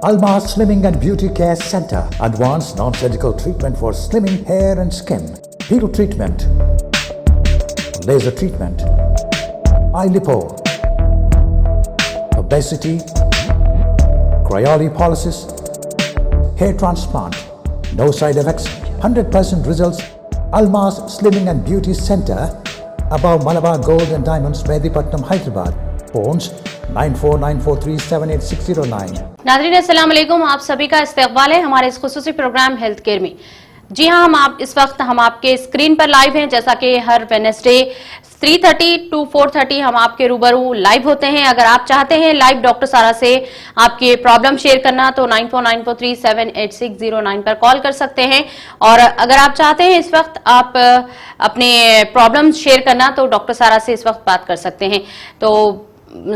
Almas Slimming and Beauty Care Center. Advanced non-surgical treatment for slimming hair and skin. Peel treatment. Laser treatment. Eye lipo. Obesity. Cryolipolysis. Hair transplant. No side effects. 100% results. Almas Slimming and Beauty Center. Above Malabar Gold and Diamonds, Medipatnam, Hyderabad. Phones 9494378609. नाज़रीन अस्सलाम वालेकुम, आप सभी का इस्तकबाल है हमारे इस खुसूसी प्रोग्राम हेल्थ केयर में। जी हाँ, इस वक्त हम आपके स्क्रीन पर लाइव हैं, जैसा कि हर वेडनेसडे 3:30 to 4:30 हम आपके रूबरू लाइव होते हैं। अगर आप चाहते हैं लाइव डॉक्टर सारा से आपके प्रॉब्लम शेयर करना तो 9494378609 पर कॉल कर सकते हैं। और अगर आप चाहते हैं इस वक्त आप अपने प्रॉब्लम शेयर करना तो डॉक्टर सारा से इस वक्त बात कर सकते हैं। तो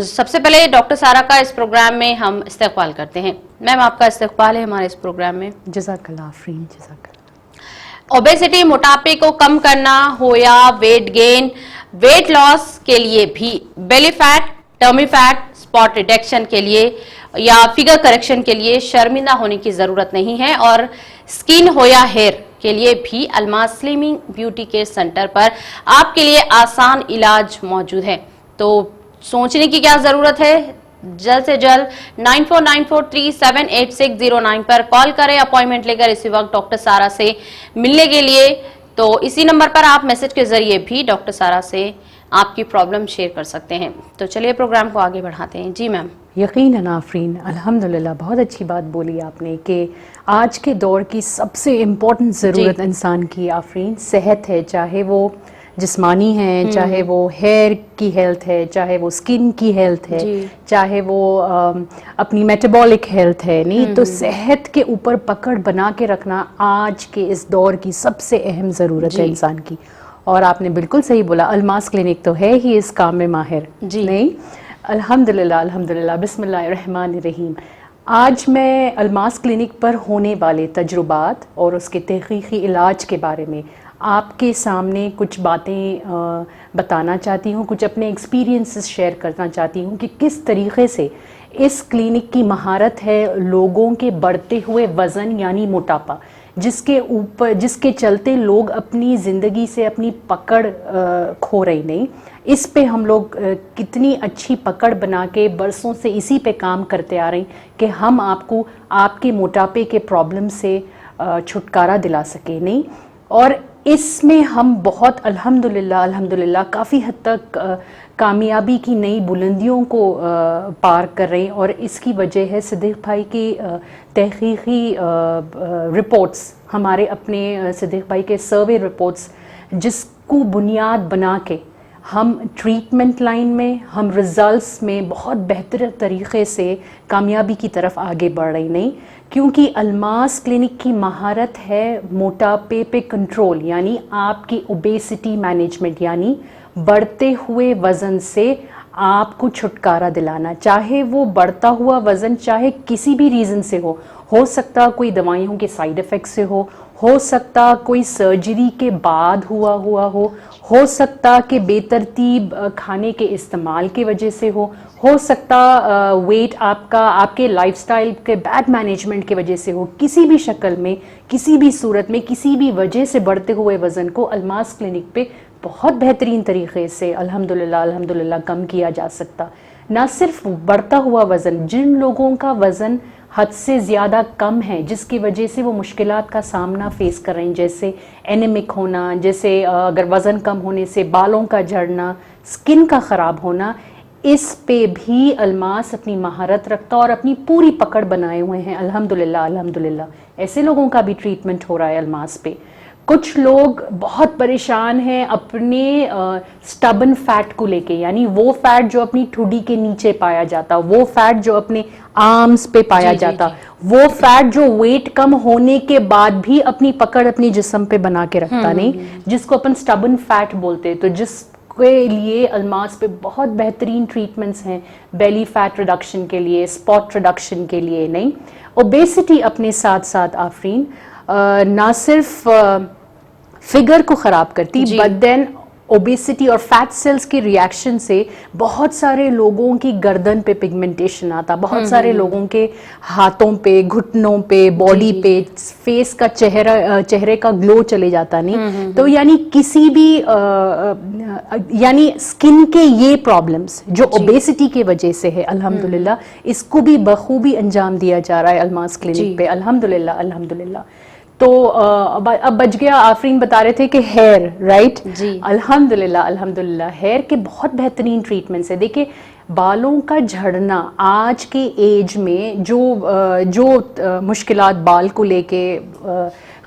सबसे पहले डॉक्टर सारा का इस प्रोग्राम में हम इस्तकबाल करते हैं। मैम, आपका इस्तकबाल है हमारे इस प्रोग्राम में। जज़ाकल्लाह आफरीन, जज़ाकल्लाह। ओबेसिटी, मोटापे को कम करना हो या वेट गेन, वेट लॉस के लिए भी, belly fat, tummy fat, spot reduction के लिए या फिगर करेक्शन के लिए शर्मिंदा होने की जरूरत नहीं है। और स्किन हो या हेयर के लिए भी Almas slimming beauty care centre पर आपके लिए आसान इलाज मौजूद है। तो सोचने की क्या जरूरत है, जल्द से जल्द 9494378609 पर कॉल करें अपॉइंटमेंट लेकर इसी वक्त डॉक्टर सारा से मिलने के लिए। तो इसी नंबर पर आप मैसेज के जरिए भी डॉक्टर सारा से आपकी प्रॉब्लम शेयर कर सकते हैं। तो चलिए प्रोग्राम को आगे बढ़ाते हैं। जी मैम। यकीनन आफरीन, अल्हम्दुलिल्लाह, बहुत अच्छी बात बोली आपने कि आज के दौर की सबसे इम्पोर्टेंट ज़रूरत इंसान की आफरीन सेहत है, चाहे वो जिस्मानी है, चाहे वो हेयर की हेल्थ है, चाहे वो स्किन की हेल्थ है, चाहे वो अपनी मेटाबॉलिक हेल्थ है। नहीं तो सेहत के ऊपर पकड़ बना के रखना आज के इस दौर की सबसे अहम ज़रूरत है इंसान की। और आपने बिल्कुल सही बोला, अल्मास क्लिनिक तो है ही इस काम में माहिर। नहीं, अल्हम्दुलिल्लाह अल्हम्दुलिल्लाह, बिस्मिल्लाहिर्रहमानिर्रहीम। आज मैं अल्मास क्लिनिक पर होने वाले तजुर्बात और उसके तहकीकी इलाज के बारे में आपके सामने कुछ बातें बताना चाहती हूँ, कुछ अपने एक्सपीरियंसेस शेयर करना चाहती हूँ कि किस तरीक़े से इस क्लिनिक की महारत है लोगों के बढ़ते हुए वज़न यानी मोटापा, जिसके चलते लोग अपनी ज़िंदगी से अपनी पकड़ खो रही नहीं। इस पे हम लोग कितनी अच्छी पकड़ बना के बरसों से इसी पे काम करते आ रहे हैं कि हम आपको आपके मोटापे के प्रॉब्लम से छुटकारा दिला सके। नहीं, और इसमें हम बहुत अल्हम्दुलिल्लाह काफ़ी हद तक कामयाबी की नई बुलंदियों को पार कर रहे हैं। और इसकी वजह है सिद्दीक़ भाई की तहकीकी रिपोर्ट्स, हमारे अपने सिद्दीक़ भाई के सर्वे रिपोर्ट्स, जिसको बुनियाद बना के हम ट्रीटमेंट लाइन में, हम रिज़ल्ट्स में बहुत बेहतर तरीक़े से कामयाबी की तरफ आगे बढ़ रही। नहीं, क्योंकि अल्मास क्लिनिक की महारत है मोटापे पे कंट्रोल, यानी आपकी ओबेसिटी मैनेजमेंट, यानी बढ़ते हुए वज़न से आपको छुटकारा दिलाना। चाहे वो बढ़ता हुआ वज़न चाहे किसी भी रीज़न से हो सकता कोई दवाइयों के साइड इफ़ेक्ट से हो सकता कोई सर्जरी के बाद हो सकता कि बेतरतीब खाने के इस्तेमाल की वजह से हो सकता वेट आपके लाइफस्टाइल के बैड मैनेजमेंट की वजह से हो। किसी भी शक्ल में, किसी भी सूरत में, किसी भी वजह से बढ़ते हुए वज़न को अल्मास क्लिनिक पे बहुत बेहतरीन तरीक़े से अल्हम्दुलिल्लाह कम किया जा सकता। ना सिर्फ बढ़ता हुआ वज़न, जिन लोगों का वज़न हद से ज़्यादा कम है जिसकी वजह से वो मुश्किलात का सामना फ़ेस कर रहे हैं, जैसे एनीमिक होना, जैसे अगर वज़न कम होने से बालों का झड़ना, स्किन का ख़राब होना, इस पे भी अल्मास अपनी महारत रखता और अपनी पूरी पकड़ बनाए हुए हैं। अल्हम्दुलिल्लाह ऐसे लोगों का भी ट्रीटमेंट हो रहा है अल्मास पे। कुछ लोग बहुत परेशान हैं अपने स्टबन फैट को लेके, यानी वो फैट जो अपनी ठुड्डी के नीचे पाया जाता, वो फैट जो अपने आर्म्स पे पाया जाता, वो फैट जो वेट कम होने के बाद भी अपनी पकड़ अपनी जिस्म पे बना के रखता नहीं, जिसको अपन स्टबन फैट बोलते। तो जिसके लिए अल्मास पे बहुत बेहतरीन ट्रीटमेंट्स हैं, बेली फैट रिडक्शन के लिए, स्पॉट रिडक्शन के लिए। नहीं, ओबेसिटी अपने साथ साथ आफरीन ना सिर्फ फिगर को ख़राब करती बट देन ओबेसिटी और फैट सेल्स के रिएक्शन से बहुत सारे लोगों की गर्दन पे पिगमेंटेशन आता, बहुत सारे लोगों के हाथों पे, घुटनों पे, बॉडी पे, फेस का चेहरे का ग्लो चले जाता नहीं। तो यानी किसी भी यानी स्किन के ये प्रॉब्लम्स जो ओबेसिटी की वजह से है, अल्हम्दुलिल्लाह इसको भी बखूबी अंजाम दिया जा रहा है अल्मास क्लिनिक पे, अल्हम्दुलिल्लाह अल्हम्दुलिल्लाह। तो अब बच गया, आफरीन बता रहे थे कि हेयर, राइट जी, अल्हम्दुलिल्लाह अल्हम्दुलिल्लाह हेयर के बहुत बेहतरीन ट्रीटमेंट्स है। देखिए बालों का झड़ना आज के एज में जो मुश्किलात बाल को लेके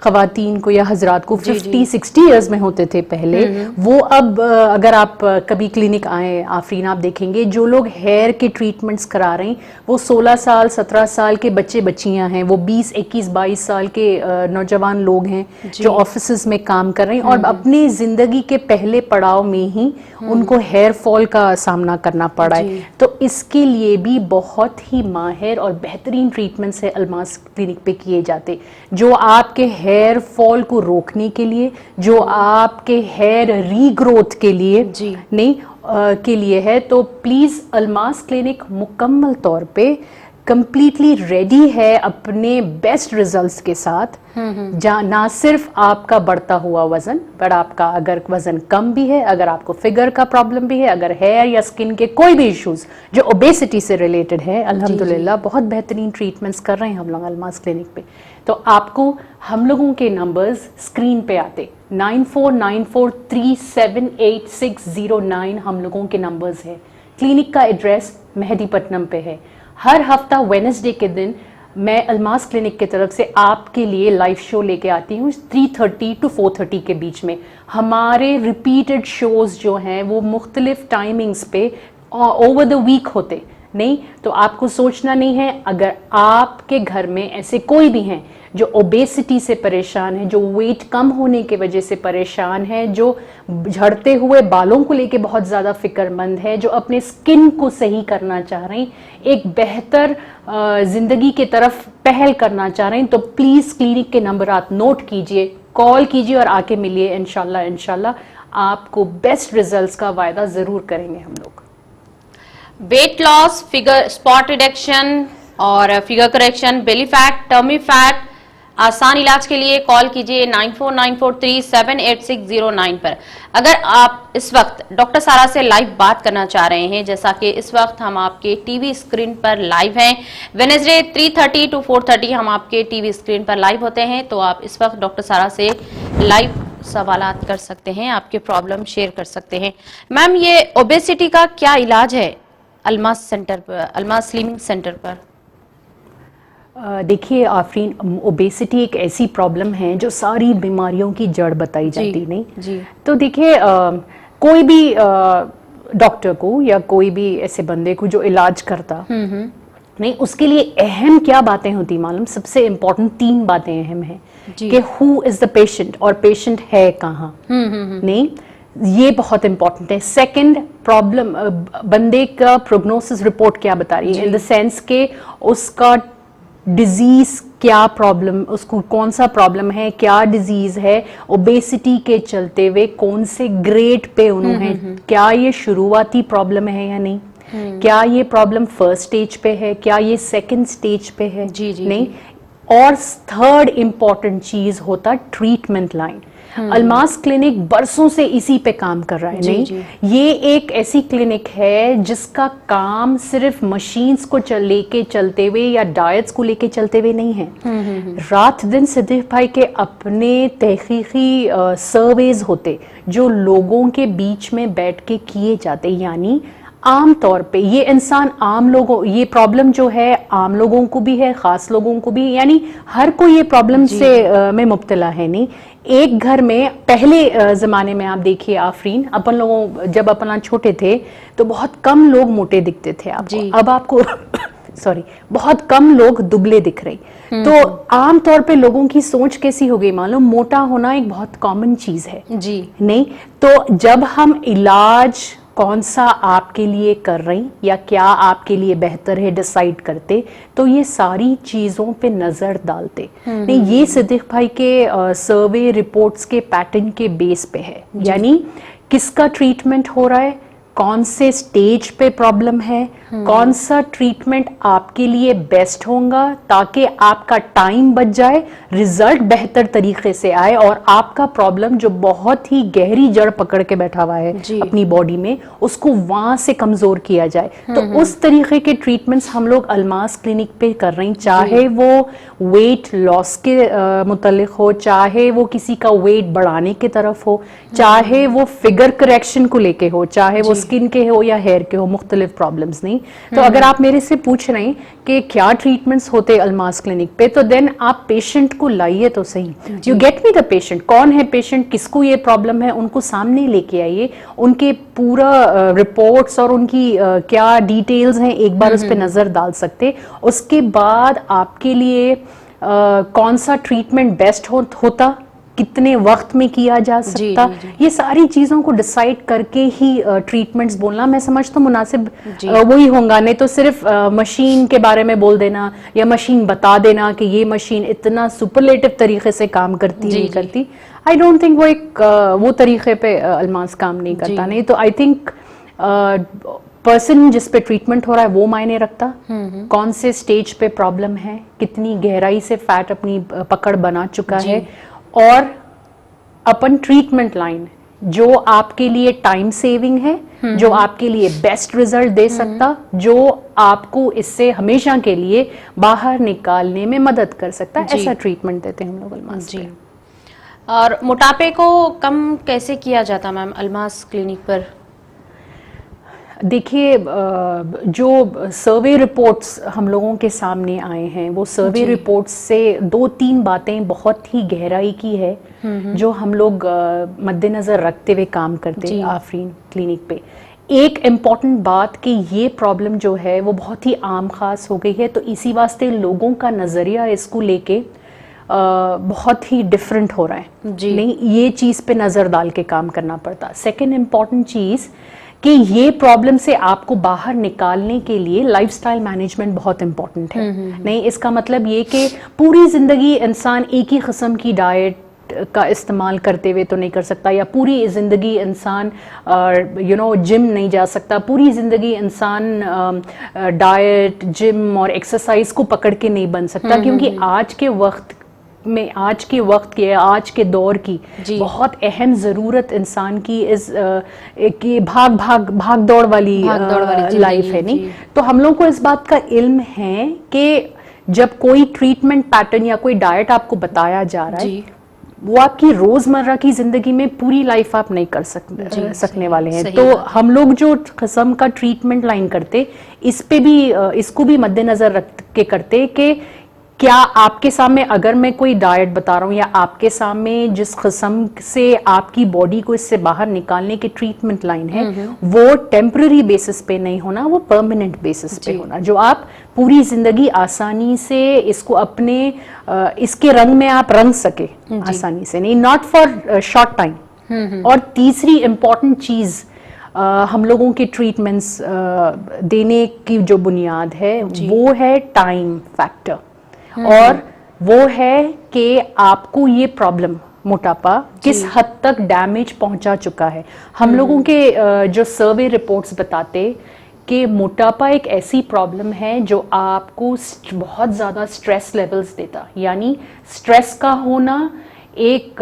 ख़वातीन को या हजरात को 50-60 इयर्स में होते थे पहले, वो अब अगर आप कभी क्लिनिक आए आफरीन, आप देखेंगे जो लोग हेयर के ट्रीटमेंट्स करा रहे हैं वो 16 साल 17 साल के बच्चे बच्चियां हैं, वो 20 21 22 साल के नौजवान लोग हैं जो ऑफिसेज में काम कर रहे हैं और अपनी ज़िंदगी के पहले पड़ाव में ही उनको हेयर फॉल का सामना करना पड़ा है। तो इसके लिए भी बहुत ही माहिर और बेहतरीन ट्रीटमेंट्स है अल्मास क्लिनिक पे किए जाते, जो आपके हेयर फॉल को रोकने के लिए, जो आपके हेयर रीग्रोथ के लिए नहीं के लिए है। तो प्लीज़ अल्मास क्लिनिक मुकम्मल तौर पे कंप्लीटली रेडी है अपने बेस्ट रिजल्ट्स के साथ। ना सिर्फ आपका बढ़ता हुआ वजन, पर आपका अगर वजन कम भी है, अगर आपको फिगर का प्रॉब्लम भी है, अगर हेयर या स्किन के कोई भी इश्यूज जो ओबेसिटी से रिलेटेड है, अल्हम्दुलिल्लाह बहुत बेहतरीन ट्रीटमेंट्स कर रहे हैं हम लोग अल्मास क्लिनिक पे। तो आपको हम लोगों के नंबर्स स्क्रीन पे आते 9494378609 हम लोगों के नंबर्स है। क्लिनिक का एड्रेस मेहदीपट्टनम पे है। हर हफ्ता वेडनेसडे के दिन मैं अल्मास क्लिनिक की तरफ से आपके लिए लाइव शो लेके आती हूँ 3:30 to 4:30 के बीच में। हमारे रिपीटेड शोज जो हैं वो मुख्तलिफ टाइमिंग्स पे ओवर द वीक होते नहीं। तो आपको सोचना नहीं है, अगर आपके घर में ऐसे कोई भी हैं जो ओबेसिटी से परेशान है, जो वेट कम होने की वजह से परेशान है, जो झड़ते हुए बालों को लेके बहुत ज़्यादा फिक्रमंद है, जो अपने स्किन को सही करना चाह रहे हैं, एक बेहतर ज़िंदगी की तरफ पहल करना चाह रहे हैं, तो प्लीज़ क्लिनिक के नंबर आप नोट कीजिए, कॉल कीजिए और आके मिलिए। इंशाल्लाह आपको बेस्ट रिजल्ट्स का वायदा ज़रूर करेंगे हम लोग। Weight loss, figure spot reduction और figure correction, belly fat, tummy fat, आसान इलाज के लिए कॉल कीजिए 9494378609 पर। अगर आप इस वक्त डॉक्टर सारा से लाइव बात करना चाह रहे हैं, जैसा कि इस वक्त हम आपके टीवी स्क्रीन पर लाइव हैं, वेडनेसडे 3:30 to 4:30 हम आपके टीवी स्क्रीन पर लाइव होते हैं, तो आप इस वक्त डॉक्टर सारा से लाइव सवालात कर सकते हैं, आपके प्रॉब्लम शेयर कर सकते हैं। मैम, ये ओबेसिटी का क्या इलाज है अल्मास सेंटर पर, अल्मास स्लिमिंग सेंटर पर? देखिए आफरीन, ओबेसिटी एक ऐसी प्रॉब्लम है जो सारी बीमारियों की जड़ बताई जाती नहीं जी। तो देखिए कोई भी डॉक्टर को या कोई भी ऐसे बंदे को जो इलाज करता नहीं, उसके लिए अहम क्या बातें होती मालूम? सबसे इम्पोर्टेंट 3 बातें अहम हैं कि हु इज द पेशेंट और पेशेंट है कहाँ, नहीं, ये बहुत इंपॉर्टेंट है। सेकंड, प्रॉब्लम, बंदे का प्रोग्नोसिस रिपोर्ट क्या बता रही है, इन द सेंस के उसका डिजीज क्या प्रॉब्लम, उसको कौन सा प्रॉब्लम है, क्या डिजीज है, ओबेसिटी के चलते हुए कौन से ग्रेड पे उन्होंने, क्या ये शुरुआती प्रॉब्लम है या नहीं, क्या ये प्रॉब्लम फर्स्ट स्टेज पे है, क्या ये सेकंड स्टेज पे है, नहीं। और थर्ड इंपॉर्टेंट चीज होता ट्रीटमेंट लाइन। अल्मास क्लिनिक बरसों से इसी पे काम कर रहा है, नहीं, ये एक ऐसी क्लिनिक है जिसका काम सिर्फ मशीन्स को लेके चलते हुए या डाइट्स को लेके चलते हुए नहीं है। रात दिन सिद्दीक भाई के अपने तहकीकी सर्वेज होते जो लोगों के बीच में बैठ के किए जाते, यानी आम तौर पे ये इंसान, आम लोगों, ये प्रॉब्लम जो है आम लोगों को भी है, खास लोगों को भी, यानी हर कोई ये प्रॉब्लम से में मुब्तला है। नहीं, एक घर में पहले ज़माने में आप देखिए आफरीन, अपन लोगों जब अपना छोटे थे तो बहुत कम लोग मोटे दिखते थे आपको, अब आपको सॉरी बहुत कम लोग दुबले दिख रहे। तो आम तौर पे लोगों की सोच कैसी हो गई मालूम, मोटा होना एक बहुत कॉमन चीज़ है जी, नहीं। तो जब हम इलाज कौन सा आपके लिए कर रही या क्या आपके लिए बेहतर है डिसाइड करते, तो ये सारी चीज़ों पे नज़र डालते नहीं। ये सिद्दीक भाई के सर्वे रिपोर्ट्स के पैटर्न के बेस पे है, यानी किसका ट्रीटमेंट हो रहा है, कौन से स्टेज पे प्रॉब्लम है, कौन सा ट्रीटमेंट आपके लिए बेस्ट होगा ताकि आपका टाइम बच जाए, रिजल्ट बेहतर तरीके से आए और आपका प्रॉब्लम जो बहुत ही गहरी जड़ पकड़ के बैठा हुआ है अपनी बॉडी में, उसको वहां से कमजोर किया जाए। तो उस तरीके के ट्रीटमेंट्स हम लोग अल्मास क्लिनिक पे कर रहे हैं, चाहे वो वेट लॉस के मुतल्लिक हो, चाहे वो किसी का वेट बढ़ाने की तरफ हो, चाहे वो फिगर करेक्शन को लेके हो, चाहे वो स्किन के हो या हेयर के हो, मुख्तलिफ प्रॉब्लम्स नहीं। तो अगर आप मेरे से पूछ रहे हैं कि क्या ट्रीटमेंट्स होते अल्मास क्लिनिक पे, तो देन आप पेशेंट को लाइए तो सही, you get me the patient, कौन है पेशेंट, किसको ये प्रॉब्लम है, उनको सामने लेके आइए, उनके पूरा रिपोर्ट्स और उनकी क्या डिटेल्स हैं एक बार उस पर नजर डाल सकते, उसके बाद आपके लिए कौन सा ट्रीटमेंट बेस्ट होता, कितने वक्त में किया जा सकता, ये सारी चीजों को डिसाइड करके ही ट्रीटमेंट्स बोलना मैं समझता हूँ मुनासिब वही होगा। नहीं तो सिर्फ मशीन के बारे में बोल देना या मशीन बता देना कि ये मशीन इतना सुपरलेटिव तरीके से काम करती नहीं करती, आई डोंट थिंक वो एक वो तरीके पे अल्मास काम नहीं करता। नहीं तो आई थिंक पर्सन जिस पे ट्रीटमेंट हो रहा है वो मायने रखता, कौन से स्टेज पे प्रॉब्लम है, कितनी गहराई से फैट अपनी पकड़ बना चुका है, और अपन ट्रीटमेंट लाइन जो आपके लिए टाइम सेविंग है, जो आपके लिए बेस्ट रिजल्ट दे सकता, जो आपको इससे हमेशा के लिए बाहर निकालने में मदद कर सकता है, ऐसा ट्रीटमेंट देते हैं हम लोग अल्मास पे। और मोटापे को कम कैसे किया जाता मैम अल्मास क्लिनिक पर? देखिए, जो सर्वे रिपोर्ट्स हम लोगों के सामने आए हैं, वो सर्वे रिपोर्ट्स से 2-3 बातें बहुत ही गहराई की है जो हम लोग मद्देनज़र रखते हुए काम करते हैं आफरीन क्लिनिक पे। एक इम्पॉर्टेंट बात कि ये प्रॉब्लम जो है वो बहुत ही आम खास हो गई है, तो इसी वास्ते लोगों का नज़रिया इसको लेके बहुत ही डिफरेंट हो रहा है। नहीं, ये चीज़ पे नज़र डाल के काम करना पड़ता। सेकेंड इम्पॉर्टेंट चीज़ कि ये प्रॉब्लम से आपको बाहर निकालने के लिए लाइफस्टाइल मैनेजमेंट बहुत इंपॉर्टेंट है। नहीं, इसका मतलब ये कि पूरी ज़िंदगी इंसान एक ही किस्म की डाइट का इस्तेमाल करते हुए तो नहीं कर सकता, या पूरी ज़िंदगी इंसान जिम नहीं जा सकता, पूरी ज़िंदगी इंसान डाइट, जिम और एक्सरसाइज को पकड़ के नहीं बन सकता, क्योंकि आज के वक्त के आज के दौर की बहुत अहम ज़रूरत इंसान की कि भाग दौड़ वाली लाइफ है। नहीं, तो हम लोग को इस बात का इल्म है कि जब कोई ट्रीटमेंट पैटर्न या कोई डाइट आपको बताया जा रहा है, वो आपकी रोजमर्रा की जिंदगी में पूरी लाइफ आप नहीं कर सकने वाले हैं। तो हम लोग जो किस्म का ट्रीटमेंट लाइन करते, इसको भी मद्देनजर रख के करते कि क्या आपके सामने अगर मैं कोई डाइट बता रहा हूँ या आपके सामने जिस किस्म से आपकी बॉडी को इससे बाहर निकालने की ट्रीटमेंट लाइन है, वो टेम्पररी बेसिस पे नहीं होना, वो परमानेंट बेसिस पे होना, जो आप पूरी जिंदगी आसानी से इसको अपने इसके रंग में आप रंग सके आसानी से, नहीं, नॉट फॉर शॉर्ट टाइम। और तीसरी इम्पॉर्टेंट चीज हम लोगों के ट्रीटमेंट्स देने की जो बुनियाद है वो है टाइम फैक्टर, और वो है कि आपको ये प्रॉब्लम मोटापा किस हद तक डैमेज पहुंचा चुका है। हम लोगों के जो सर्वे रिपोर्ट्स बताते कि मोटापा एक ऐसी प्रॉब्लम है जो आपको बहुत ज़्यादा स्ट्रेस लेवल्स देता, यानी स्ट्रेस का होना, एक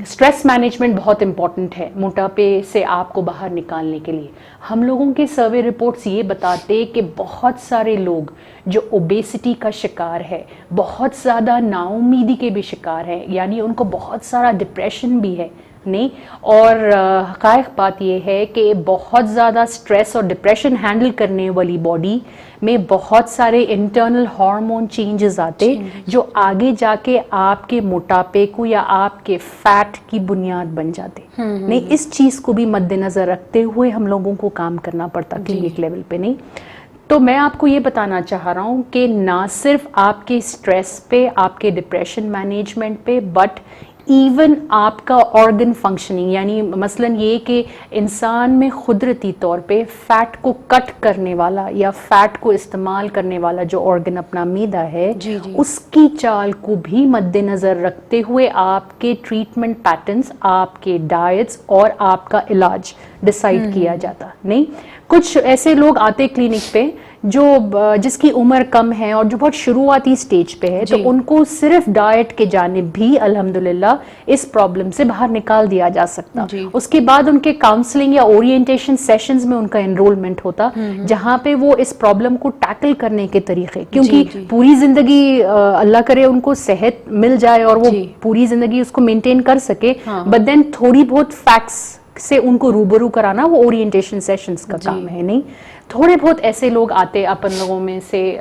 स्ट्रेस मैनेजमेंट बहुत इंपॉर्टेंट है मोटापे से आपको बाहर निकालने के लिए। हम लोगों के सर्वे रिपोर्ट्स ये बताते कि बहुत सारे लोग जो ओबेसिटी का शिकार है, बहुत ज़्यादा नाउमीदी के भी शिकार है, यानी उनको बहुत सारा डिप्रेशन भी है। नहीं, और हक़ाइक़ बात यह है कि बहुत ज़्यादा स्ट्रेस और डिप्रेशन हैंडल करने वाली बॉडी में बहुत सारे इंटरनल हार्मोन चेंजेस आते जो आगे जाके आपके मोटापे को या आपके फैट की बुनियाद बन जाते। नहीं, इस चीज़ को भी मद्देनज़र रखते हुए हम लोगों को काम करना पड़ता क्लिनिक लेवल पे। नहीं, तो मैं आपको ये बताना चाह रहा हूँ कि ना सिर्फ आपके स्ट्रेस पे, आपके डिप्रेशन मैनेजमेंट पे, बट ایون آپ کا آرگن فنکشننگ، یعنی مثلاً یہ کہ انسان میں قدرتی طور پہ فیٹ کو کٹ کرنے والا یا فیٹ کو استعمال کرنے والا جو آرگن اپنا معدہ ہے، اس کی چال کو بھی مد نظر رکھتے ہوئے آپ کے ٹریٹمنٹ پیٹرنز، آپ کے ڈائٹس اور آپ کا علاج ڈیسائیڈ کیا جاتا. نہیں، کچھ ایسے لوگ آتے کلینک پہ جو جس کی عمر کم ہے اور جو بہت شروعاتی سٹیج پہ ہے، تو ان کو صرف ڈائٹ کے جانب بھی الحمدللہ اس پرابلم سے باہر نکال دیا جا سکتا. اس کے بعد ان کے کاؤنسلنگ یا اورینٹیشن سیشنز میں ان کا انرولمنٹ ہوتا، جہاں پہ وہ اس پرابلم کو ٹیکل کرنے کے طریقے، کیونکہ پوری زندگی اللہ کرے ان کو صحت مل جائے اور وہ پوری زندگی اس کو مینٹین کر سکے، بٹ دین تھوڑی بہت فیکٹس سے ان کو روبرو کرانا وہ اورینٹیشن سیشنز کا کام ہے. نہیں، تھوڑے بہت ایسے لوگ آتے اپن لوگوں میں سے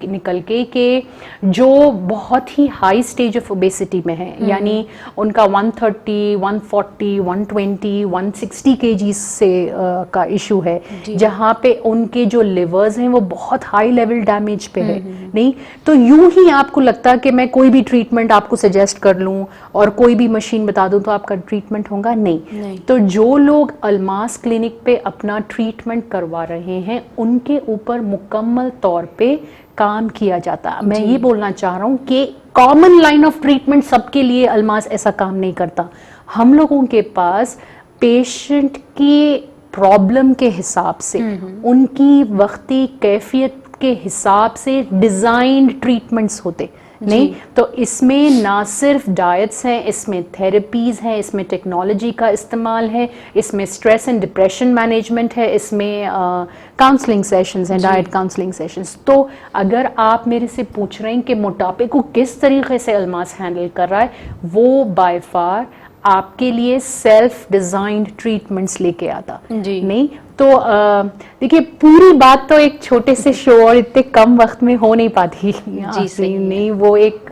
نکل کے کہ جو بہت ہی ہائی سٹیج آف اوبیسٹی میں ہیں، یعنی ان کا 130 140 120 160 kg سے کا ایشو ہے، جہاں پہ ان کے جو لیورز ہیں وہ بہت ہائی لیول ڈیمیج پہ ہے. نہیں تو یوں ہی آپ کو لگتا کہ میں کوئی بھی ٹریٹمنٹ آپ کو سجیسٹ کر لوں اور کوئی بھی مشین بتا دوں تو آپ کا ٹریٹمنٹ ہوگا، نہیں. تو جو لوگ الماس کلینک پہ اپنا ٹریٹمنٹ کروا رہے ہیں ان کے اوپر مکمل طور پہ کام کیا جاتا. میں یہ بولنا چاہ رہا ہوں کہ کامن لائن آف ٹریٹمنٹ سب کے لیے الماس ایسا کام نہیں کرتا. ہم لوگوں کے پاس پیشنٹ کی پرابلم کے حساب سے، ان کی وقتی کیفیت کے حساب سے ڈیزائنڈ ٹریٹمنٹس ہوتے. نہیں تو اس میں نہ صرف ڈائٹس ہیں، اس میں تھراپیز ہیں، اس میں ٹیکنالوجی کا استعمال ہے، اس میں اسٹریس اینڈ ڈپریشن مینجمنٹ ہے، اس میں کاؤنسلنگ سیشنز ہیں، ڈائٹ کاؤنسلنگ سیشنز. تو اگر آپ میرے سے پوچھ رہے ہیں کہ موٹاپے کو کس طریقے سے الماس ہینڈل کر رہا ہے، وہ بائی فار آپ کے لیے سیلف ڈیزائنڈ ٹریٹمنٹس لے کے آتا. نہیں تو دیکھیے پوری بات تو ایک چھوٹے سے شو اور اتنے کم وقت میں ہو نہیں پاتی. نہیں وہ ایک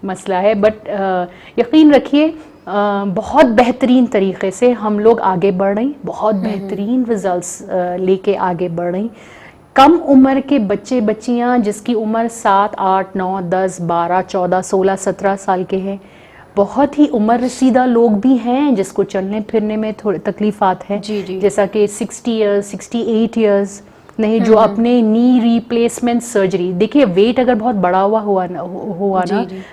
مسئلہ ہے، بٹ یقین رکھیے بہت بہترین طریقے سے ہم لوگ آگے بڑھ رہے ہیں، بہت بہترین ریزلٹس لے کے آگے بڑھ رہے ہیں. کم عمر کے بچے بچیاں جس کی عمر 7 8 9 10 12 14 16 17 سال کے ہیں، بہت ہی عمر رسیدہ لوگ بھی ہیں جس کو چلنے پھرنے میں تھوڑے تکلیفات ہیں، جیسا کہ 60 ایئرز 68 ایئرز نہیں، جو اپنے نی ریپلیسمنٹ سرجری، دیکھیے ویٹ اگر بہت بڑا ہوا نا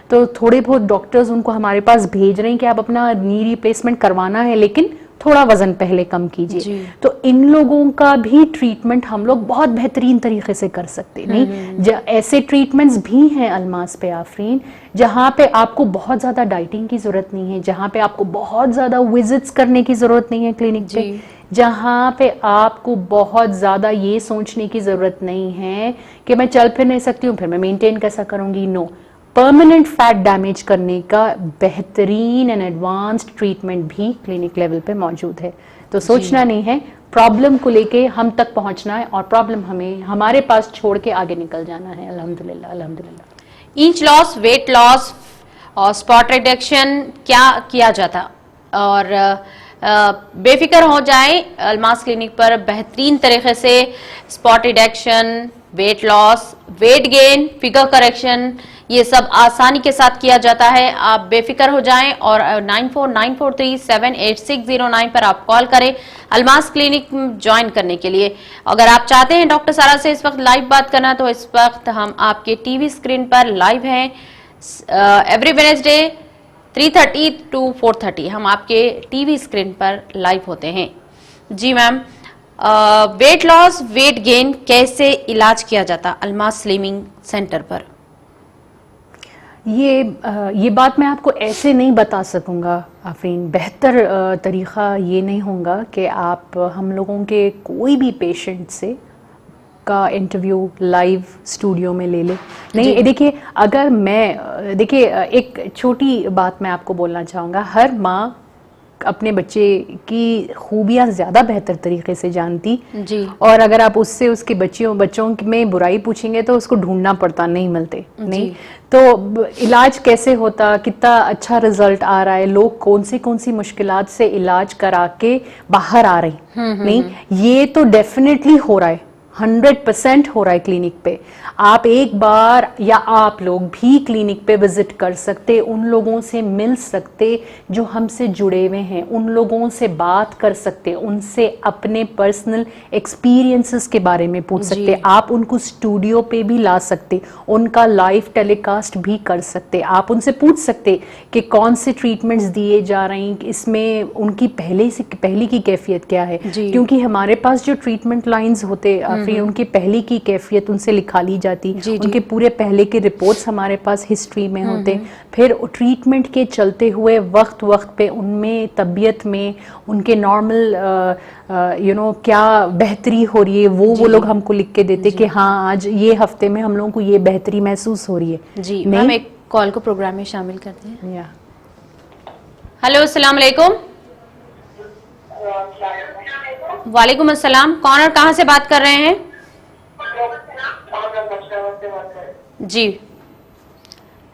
تو تھوڑے بہت ڈاکٹرز ان کو ہمارے پاس بھیج رہے ہیں کہ آپ اپنا نی ریپلیسمنٹ کروانا ہے لیکن تھوڑا وزن پہلے کم کیجیے. تو ان لوگوں کا بھی ٹریٹمنٹ ہم لوگ بہت بہترین طریقے سے کر سکتے. نہیں ایسے ٹریٹمنٹس بھی ہیں الماس پہ آفرین، جہاں پہ آپ کو بہت زیادہ ڈائٹنگ کی ضرورت نہیں ہے، جہاں پہ آپ کو بہت زیادہ وزٹس کرنے کی ضرورت نہیں ہے کلینک پہ، جہاں پہ آپ کو بہت زیادہ یہ سوچنے کی ضرورت نہیں ہے کہ میں چل پھر نہیں سکتی ہوں پھر میں مینٹین کیسا کروں گی. نو، پرماننٹ فیٹ ڈیمیج کرنے کا بہترین اینڈ ایڈوانسڈ ٹریٹمنٹ بھی کلینک لیول پہ موجود ہے. تو سوچنا نہیں ہے، پرابلم کو لے کے ہم تک پہنچنا ہے اور پرابلم ہمیں ہمارے پاس چھوڑ کے آگے نکل جانا ہے. الحمدللہ الحمدللہ. اینچ لاس، ویٹ لاس اور اسپاٹ ریڈکشن کیا جاتا، اور بے فکر ہو جائیں، الماس کلینک پر بہترین طریقے سے spot reduction, weight loss, weight gain, figure correction, یہ سب آسانی کے ساتھ کیا جاتا ہے. آپ بے فکر ہو جائیں اور 9494378609 پر آپ کال کریں الماس کلینک جوائن کرنے کے لیے. اگر آپ چاہتے ہیں ڈاکٹر سارا سے اس وقت لائیو بات کرنا تو اس وقت ہم آپ کے ٹی وی اسکرین پر لائیو ہیں. ایوری وینسڈے 3:30 to 4:30 ہم آپ کے ٹی وی اسکرین پر لائیو ہوتے ہیں. جی میم، ویٹ لاس، ویٹ گین کیسے علاج کیا جاتا الماس سلمنگ سینٹر پر؟ یہ بات میں آپ کو ایسے نہیں بتا سکوں گا آفرین. بہتر طریقہ یہ نہیں ہوگا کہ آپ ہم لوگوں کے کوئی بھی پیشنٹ سے کا انٹرویو لائیو اسٹوڈیو میں لے لے. نہیں دیکھیے، اگر میں ایک چھوٹی بات میں آپ کو بولنا چاہوں گا. ہر ماں اپنے بچے کی خوبیاں زیادہ بہتر طریقے سے جانتی، اور اگر آپ اس سے اس کے بچوں میں برائی پوچھیں گے تو اس کو ڈھونڈنا پڑتا، نہیں ملتے. نہیں تو علاج کیسے ہوتا، کتنا اچھا رزلٹ آ رہا ہے، لوگ کون سی مشکلات سے علاج کرا کے باہر آ رہے ہیں. نہیں یہ تو ڈیفینیٹلی ہو رہا ہے. 100% हो रहा है क्लिनिक पे। आप एक बार या आप लोग भी क्लिनिक पे विजिट कर सकते, उन लोगों से मिल सकते जो हमसे जुड़े हुए हैं, उन लोगों से बात कर सकते, उनसे अपने पर्सनल एक्सपीरियंसेस के बारे में पूछ सकते, आप उनको स्टूडियो पे भी ला सकते, उनका लाइव टेलीकास्ट भी कर सकते, आप उनसे पूछ सकते कि कौन से ट्रीटमेंट्स दिए जा रहे हैं, इसमें उनकी पहले की कैफियत क्या है, क्योंकि हमारे पास जो ट्रीटमेंट लाइंस होते उनकी पहले की कैफियत उनसे लिखा ली जाती, उनके पूरे पहले के रिपोर्ट्स हमारे पास हिस्ट्री में होते, फिर ट्रीटमेंट के चलते हुए वक्त पे उनमें तबीयत में उनके नॉर्मल क्या बेहतरी हो रही है वो लोग हमको लिख के देते कि हाँ आज ये हफ्ते में हम लोगों को ये बेहतरी महसूस हो रही है। जी मैम, एक कॉल को प्रोग्राम में शामिल करते हैं। हेलो, अस्सलाम वालेकुम। वालेकुम अस्सलाम, कौन और कहाँ से बात कर रहे हैं? जी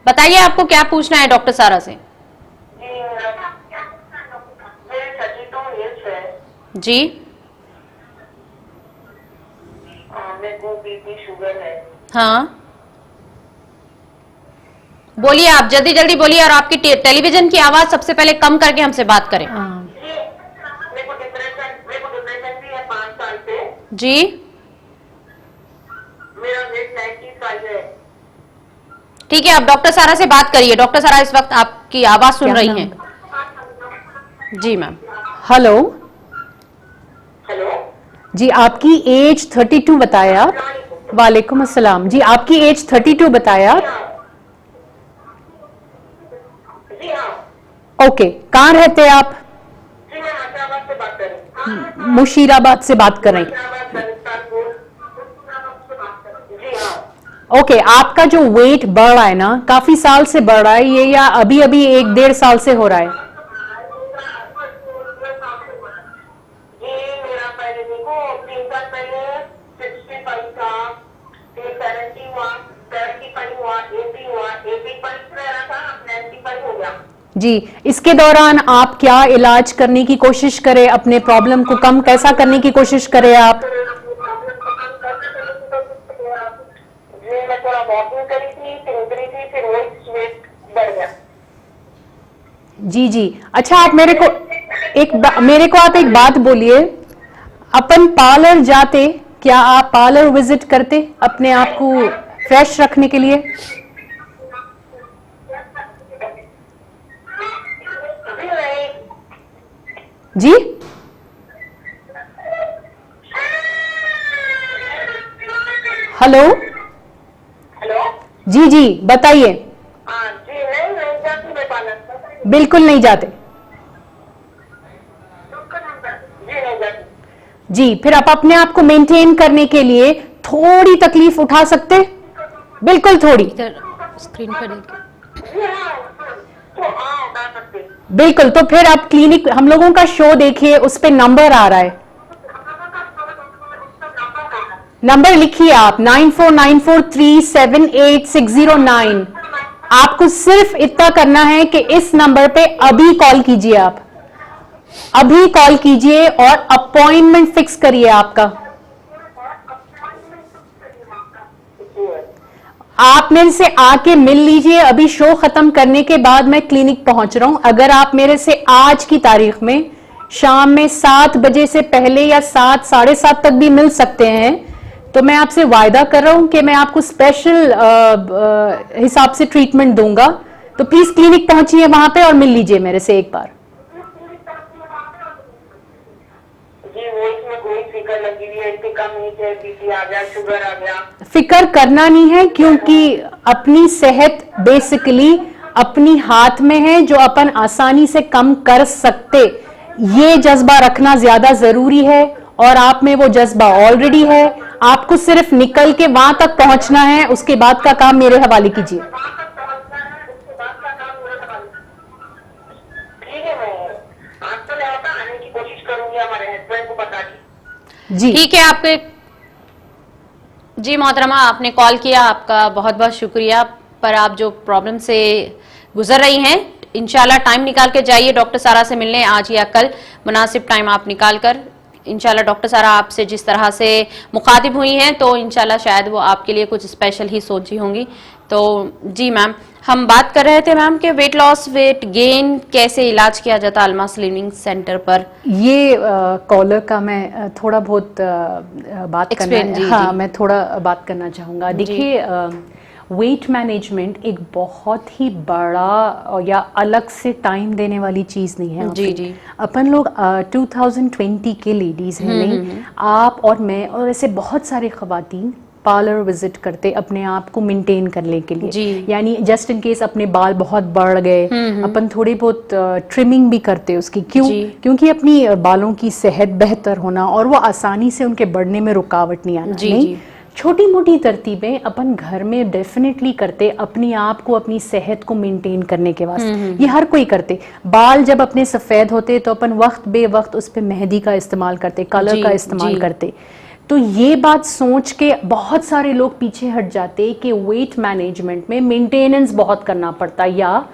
बताइए, आपको क्या पूछना है डॉक्टर सारा से? जी मेरे को बीपी शुगर है। हाँ बोलिए, आप जल्दी जल्दी बोलिए, और आपकी टेलीविजन की आवाज सबसे पहले कम करके हमसे बात करें। मेरे को डिप्रेशन भी है 5 साल से। जी मेरा वेट 95 है। ठीक है, आप डॉक्टर सारा से बात करिए। डॉक्टर सारा इस वक्त आपकी आवाज सुन रही हैं। जी मैम। हेलो हेलो जी, आपकी एज 32 बताया। वालेकुम अस्सलाम जी, आपकी एज 32 बताया। जी हाँ। ओके, कहाँ रहते हैं आप? जी मैं हैदराबाद से बात कर रही हूँ। मुशीराबाद से बात कर रही हैं। जी हाँ। ओके, आपका जो वेट बढ़ रहा है ना, काफी साल से बढ़ रहा है ये, या अभी अभी 1-1.5 साल से हो रहा है? जी मेरा पहले देखो 3 साल पहले 65 था, फिर 70 हुआ, 75 हुआ, 80 हुआ, 85 रहा था, 95 हो गया। जी, इसके दौरान आप क्या इलाज करने की कोशिश करें, अपने प्रॉब्लम को कम कैसा करने की कोशिश करें आप? जी मैं थोड़ा वॉकिंग करी थी, फिर उतरी थी, फिर वही वेट बढ़ गया। जी अच्छा, आप मेरे को आप एक बात बोलिए, अपन पार्लर जाते, क्या आप पार्लर विजिट करते अपने आप को फ्रेश रखने के लिए? जी हेलो हेलो जी बताइए। हाँ जी नहीं जाती मैं पार्लर। बिल्कुल नहीं जाते? जी नहीं जाती। जी, फिर आप अपने आप को मेंटेन करने के लिए थोड़ी तकलीफ उठा सकते, बिल्कुल थोड़ी। इधर स्क्रीन पर देखिए। जी हाँ तो हाँ उठा सकते। बिल्कुल, तो फिर आप क्लिनिक हम लोगों का शो देखिए, उस पे नंबर आ रहा है, नंबर लिखिए आप 9494378609। आपको सिर्फ इतना करना है कि इस नंबर पे अभी कॉल कीजिए, आप अभी कॉल कीजिए और अपॉइंटमेंट फिक्स करिए आपका। आप मेरे से आके मिल लीजिए, अभी शो खत्म करने के बाद मैं क्लिनिक पहुंच रहा हूं। अगर आप मेरे से आज की तारीख में शाम में 7 बजे से पहले या 7 साढ़े 7 तक भी मिल सकते हैं, तो मैं आपसे वायदा कर रहा हूं कि मैं आपको स्पेशल हिसाब से ट्रीटमेंट दूंगा। तो प्लीज क्लिनिक पहुंचिए वहां पे और मिल लीजिए मेरे से एक बार। जी वो इसमें कोई फिकर लगी हुई है, इससे कम नहीं है, बीपी आ गया, शुगर आ गया। फिक्र करना नहीं है, क्योंकि अपनी सेहत बेसिकली अपनी हाथ में है, जो अपन आसानी से कम कर सकते, ये जज्बा रखना ज्यादा जरूरी है। और आप में वो जज्बा ऑलरेडी है, आपको सिर्फ निकल के वहां तक पहुंचना है, उसके बाद का काम मेरे हवाले कीजिए। ठीक है, मैं आज तो लौटा आने की कोशिश करूंगी, हमारे हस्बैंड को बता दी। जी ठीक है, आपके जी मोहतरमा, आपने कॉल किया, आपका बहुत बहुत शुक्रिया। पर आप जो प्रॉब्लम से गुजर रही हैं, इंशाल्लाह टाइम निकाल के जाइए डॉक्टर सारा से मिलने, आज या कल मुनासिब टाइम आप निकाल कर इंशाल्लाह डॉक्टर सारा आपसे जिस तरह से मुखातिब हुई हैं तो इंशाल्लाह शायद वो आपके लिए कुछ स्पेशल ही सोची होंगी। तो जी मैम, हम बात कर रहे थे मैम कि वेट लॉस वेट गेन कैसे इलाज किया जाता है अल्मास स्लिमिंग सेंटर पर। ये कॉलर का मैं थोड़ा बहुत बात Explain, जी, हाँ जी। मैं थोड़ा बात करना चाहूँगा। देखिए वेट मैनेजमेंट एक बहुत ही बड़ा या अलग से टाइम देने वाली चीज़ नहीं है। जी, जी। अपन लोग 2020 के लेडीज़ हैं, नहीं आप और मैं और ऐसे बहुत सारे ख़वातीन पार्लर विजिट करते अपने आप को मेंटेन करने के लिए। जी। यानी जस्ट इन केस अपने बाल बहुत बढ़ गए, अपन थोड़ी बहुत ट्रिमिंग भी करते उसकी। क्यों? जी। क्योंकि अपनी बालों की सेहत बेहतर होना और वो आसानी से उनके बढ़ने में रुकावट नहीं आना। जी, नहीं जी। छोटी मोटी तरतीबें अपन घर में डेफिनेटली करते अपने आप को अपनी सेहत को मेंटेन करने के वास्ते। ये हर कोई करते। बाल जब अपने सफ़ेद होते तो अपन वक्त बे वक्त उस पर मेहंदी का इस्तेमाल करते, कलर जी, का इस्तेमाल जी। करते। तो ये बात सोच के बहुत सारे लोग पीछे हट जाते कि वेट मैनेजमेंट में मेंटेनेंस बहुत करना पड़ता, या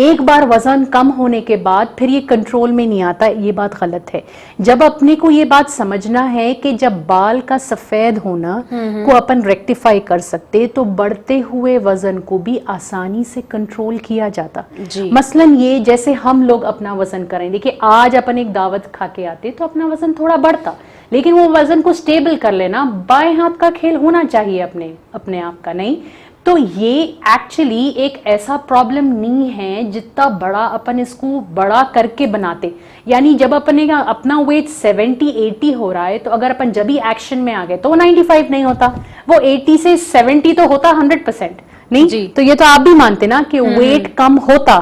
एक बार वजन कम होने के बाद फिर ये कंट्रोल में नहीं आता। ये बात गलत है। जब अपने को ये बात समझना है कि जब बाल का सफेद होना को अपन रेक्टिफाई कर सकते तो बढ़ते हुए वजन को भी आसानी से कंट्रोल किया जाता। जी। मसलन ये जैसे हम लोग अपना वजन करें, देखिए आज अपन एक दावत खा के आते तो अपना वजन थोड़ा बढ़ता, लेकिन वो वजन को स्टेबल कर लेना बाएं हाथ का खेल होना चाहिए अपने आप का। नहीं तो ये एक्चुअली एक ऐसा प्रॉब्लम नहीं है जितना बड़ा अपन इसको बड़ा करके बनाते। यानी जब अपना वेट 70-80 हो रहा है तो अगर अपन जब भी एक्शन में आ गए तो वो 95 नहीं होता, वो 80 से 70 तो होता 100%। नहीं जी। तो ये तो आप भी मानते ना कि वेट कम होता,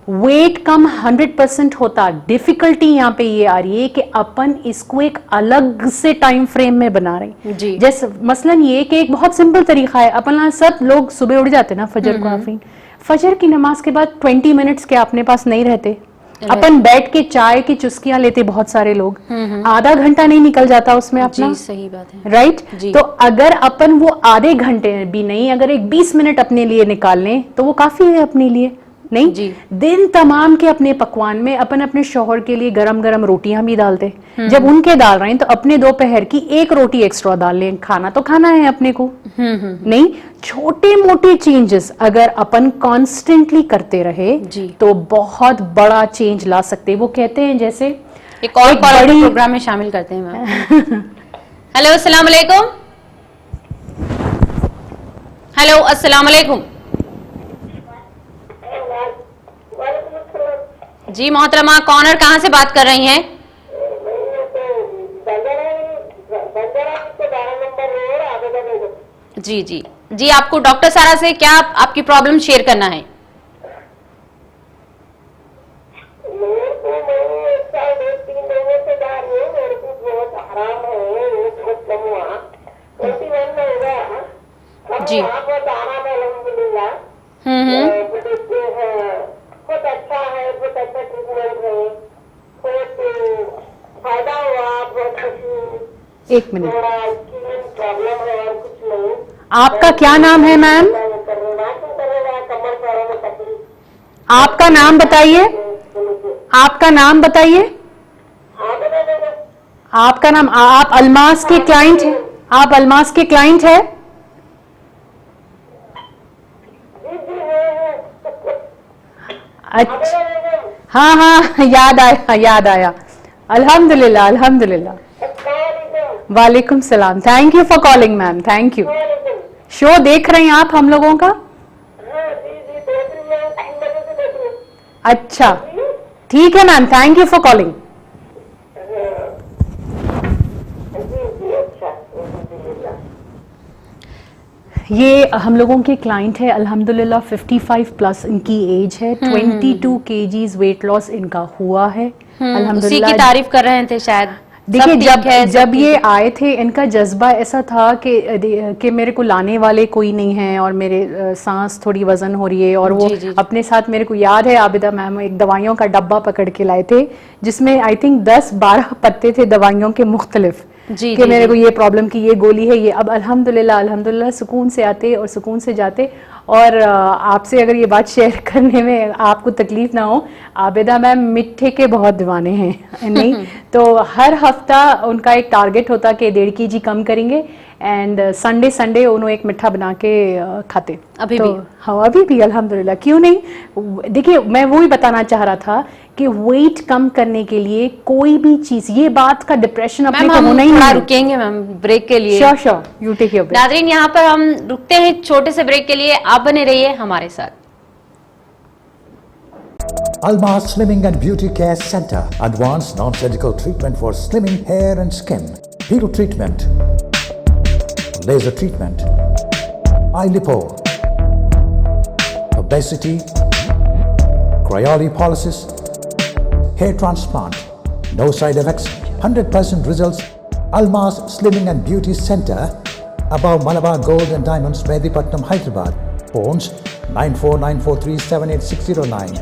वेट कम 100% होता। डिफिकल्टी यहाँ पे ये आ रही है कि अपन इसको एक अलग से टाइम फ्रेम में बना रहे हैं। जी। जैसे मसलन ये कि एक बहुत सिंपल तरीका है, अपन सब लोग सुबह उठ जाते ना फजर को, आफरीन फजर की नमाज के बाद 20 मिनट्स के अपने पास नहीं रहते। अपन बैठ के चाय की चुस्कियां लेते बहुत सारे लोग, आधा घंटा नहीं निकल जाता उसमें अपना। जी सही बात है। राइट जी। तो अगर अपन वो आधे घंटे भी नहीं, अगर एक 20 मिनट अपने लिए निकाल लें तो वो काफी है अपने लिए। नहीं जी। दिन तमाम के अपने पकवान में अपन अपने शौहर के लिए गरम गरम रोटियां भी डालते, जब उनके डाल रहे हैं तो अपने दोपहर की एक रोटी एक्स्ट्रा डाल लें। खाना तो खाना है अपने को। नहीं छोटे मोटे चेंजेस अगर अपन कॉन्स्टेंटली करते रहे जी। तो बहुत बड़ा चेंज ला सकते। वो कहते हैं जैसे एक और एक कॉलर बड़ी- प्रोग्राम में शामिल करते हैं मैम। हेलो अस्सलाम वालेकुम। हेलो अस्सलाम वालेकुम। जी मोहतरमा, कौन और कहाँ से बात कर रही हैं? जी जी जी, आपको डॉक्टर सारा से क्या आपकी प्रॉब्लम शेयर करना है? जी। बहुत अच्छा है, बहुत अच्छा ट्रीटमेंट है, बहुत फायदा हुआ, बहुत खुशी। एक मिनट, थोड़ा स्किन प्रॉब्लम है और कुछ नहीं। आपका क्या नाम है मैम? कमर पैरों में तकलीफ। आपका नाम बताइए, आपका नाम बताइए। आपका नाम, आप अल्मास के क्लाइंट हैं? आप अल्मास के क्लाइंट है? अच्छा, हाँ हाँ याद आया, याद आया। अल्हम्दुलिल्लाह अल्हम्दुलिल्लाह। वालेकुम सलाम। Thank you for calling ma'am, thank you. Show देख रहे हैं आप हम लोगों का? अच्छा ठीक है ma'am, thank you for calling. ये हम लोगों के क्लाइंट है अल्हम्दुलिल्लाह, 55 प्लस इनकी एज है, 22 kgs वेट लॉस इनका हुआ है उसी की अल्हम्दुलिल्लाह। तारीफ कर रहे थे शायद। देखिए सब ठीक है, सब जब ठीक ये है। आए थे इनका जज्बा ऐसा था कि मेरे को लाने वाले कोई नहीं है और मेरे सांस थोड़ी वजन हो रही है, और वो जी, जी, जी। अपने साथ मेरे को याद है आबिदा मैम एक दवाइयों का डब्बा पकड़ के लाए थे जिसमें आई थिंक 10-12 पत्ते थे दवाइयों के मुख्तलिफ, जी, कि जी, मेरे जी। को ये प्रॉब्लम की ये गोली है ये। अब अल्हम्दुलिल्लाह अल्हम्दुलिल्लाह सुकून से आते और सुकून से जाते। और आपसे अगर ये बात शेयर करने में आपको तकलीफ ना हो, आबिदा मैम मिठे के बहुत दीवाने हैं। नहीं तो हर हफ्ता उनका एक टारगेट होता कि 1.5 kg कम करेंगे एंड संडे उन्होंने एक मिठा बना के खाते अभी तो, भी? हाँ अभी भी अल्हम्दुलिल्लाह, क्यों नहीं। देखिए मैं वो ही बताना चाह रहा था कि वेट कम करने के लिए कोई भी चीज, ये बात का डिप्रेशन अपने मैम को हम होना ही थोड़ा नहीं। रुकेंगे मैम ब्रेक के लिए। Sure you take your break. नाज़रीन यहाँ पर हम रुकते हैं छोटे से ब्रेक के लिए, आप बने रहिए हमारे साथ। Almas Slimming and Beauty Care Center. Advanced non-surgical treatment for slimming hair and skin. Peel treatment. Laser treatment. Eye lipo. Obesity. Cryolipolysis. Hair transplant. No side effects. 100% results. Almas Slimming and Beauty Center. Above Malabar Gold and Diamonds, Medipatnam, Hyderabad. Phones 9494378609.